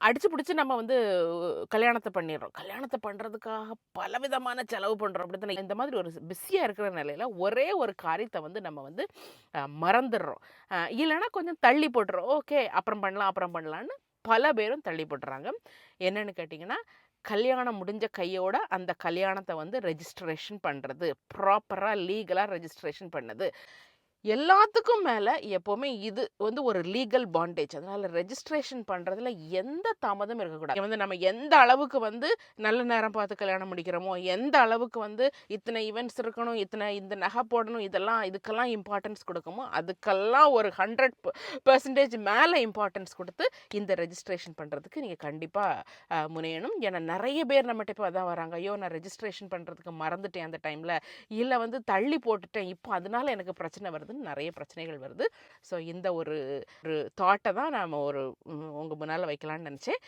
அடிச்சு பிடிச்சு நம்ம வந்து கல்யாணத்த பண்ணிடுறோம். கல்யாணத்த பண்றதுக்காக பலவிதமான செலவு பண்றோம். அப்படித்தானே? இந்த மாதிரி ஒரு பிஸியா இருக்கிற நிலையில ஒரே ஒரு காரியத்த வந்து நம்ம வந்து மறந்துடுறோம். இல்லன்னா கொஞ்சம் தள்ளி போட்டுறோம். ஓகே அப்புறம் பண்ணலாம், அப்புறம் பண்ணலான்னு பல பேரும் தள்ளி போட்டுறாங்க. என்னன்னு கேட்டீங்கன்னா, கல்யாணம் முடிஞ்ச கையோட அந்த கல்யாணத்த வந்து ரெஜிஸ்ட்ரேஷன் பண்றது. ப்ராப்பரா லீகலா ரெஜிஸ்ட்ரேஷன் பண்ணது. எல்லாத்துக்கும் மேல எப்பவுமே இது வந்து ஒரு லீகல் பாண்டேஜ். அதனால ரெஜிஸ்ட்ரேஷன் பண்றதுல எந்த தாமதமும் இருக்கக்கூடாது. வந்து நம்ம எந்த அளவுக்கு வந்து நல்ல நேரம் பார்த்து கல்யாணம் முடிக்கிறோமோ, எந்த அளவுக்கு வந்து இத்தனை ஈவென்ட்ஸ் இருக்கணும், இந்த நகை போடணும், இதுக்கெல்லாம் இம்பார்ட்டன்ஸ் கொடுக்கமோ, அதுக்கெல்லாம் ஒரு 100% மேல இம்பார்ட்டன்ஸ் கொடுத்து இந்த ரெஜிஸ்ட்ரேஷன் பண்றதுக்கு நீங்க கண்டிப்பா முனையணும். ஏன்னா நெறைய பேர் நம்மட்ட இப்ப அதான் வராங்க. ஐயோ! நான் ரெஜிஸ்ட்ரேஷன் பண்றதுக்கு மறந்துட்டேன் அந்த டைம்ல. இல்ல வந்து தள்ளி போட்டுட்டேன். இப்போ அதனால எனக்கு பிரச்சனை வருதுன்னு நெறைய பிரச்சனைகள் வருது. ஸோ இந்த ஒரு தாட்ட தான் நாம உங்க முன்னால வைக்கலான்னு நெனச்சேன்.